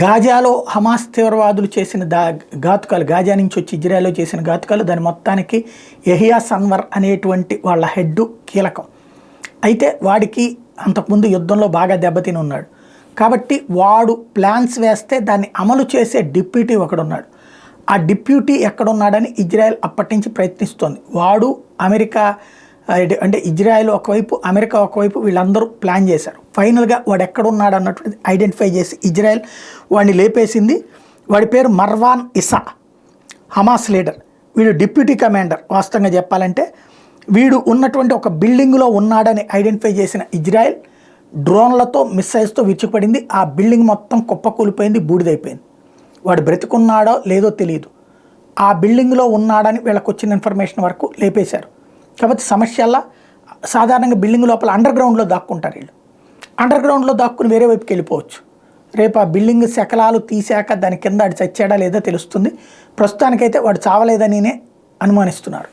గాజాలో Hamas తీవ్రవాదులు చేసిన ఘాతుకాలు, Gaza నుంచి వచ్చి ఇజ్రాయెల్లో చేసిన ఘాతుకాలు, దాని మొత్తానికి యహియా సన్వర్ అనేటువంటి వాళ్ళ హెడ్ కీలకం. అయితే వాడికి అంతకుముందు యుద్ధంలో బాగా దెబ్బతిని ఉన్నాడు కాబట్టి వాడు ప్లాన్స్ వేస్తే దాన్ని అమలు చేసే డిప్యూటీ ఒకడున్నాడు. ఆ డిప్యూటీ ఎక్కడున్నాడని ఇజ్రాయెల్ అప్పటి నుంచి ప్రయత్నిస్తోంది. వాడు అమెరికా అంటే ఇజ్రాయెల్ ఒకవైపు, అమెరికా ఒకవైపు, వీళ్ళందరూ ప్లాన్ చేశారు. ఫైనల్గా వాడు ఎక్కడున్నాడు అన్నటువంటి ఐడెంటిఫై చేసి ఇజ్రాయెల్ వాడిని లేపేసింది. వాడి పేరు మర్వాన్ ఇసా, హమాస్ లీడర్. వీడు డిప్యూటీ కమాండర్. వాస్తవంగా చెప్పాలంటే వీడు ఉన్నటువంటి ఒక బిల్డింగ్లో ఉన్నాడని ఐడెంటిఫై చేసిన ఇజ్రాయెల్ డ్రోన్లతో, మిస్సైల్స్తో విరుచుకుపడింది. ఆ బిల్డింగ్ మొత్తం కుప్పకూలిపోయింది, బూడిదైపోయింది. వాడు బ్రతికున్నాడో లేదో తెలియదు. ఆ బిల్డింగ్లో ఉన్నాడని వీళ్ళకి వచ్చిన ఇన్ఫర్మేషన్ వరకు లేపేశారు. కాబట్టి సమస్యల్లా సాధారణంగా బిల్డింగ్ లోపల అండర్ గ్రౌండ్లో దాక్కుంటారు. వీళ్ళు అండర్ గ్రౌండ్లో దాక్కుని వేరే వైపుకి వెళ్ళిపోవచ్చు. రేపు ఆ బిల్డింగ్ శకలాలు తీసాక దాని కింద ఆడు చచ్చాడా లేదో తెలుస్తుంది. ప్రస్తుతానికైతే వాడు చావలేదని అనుమానిస్తున్నారు.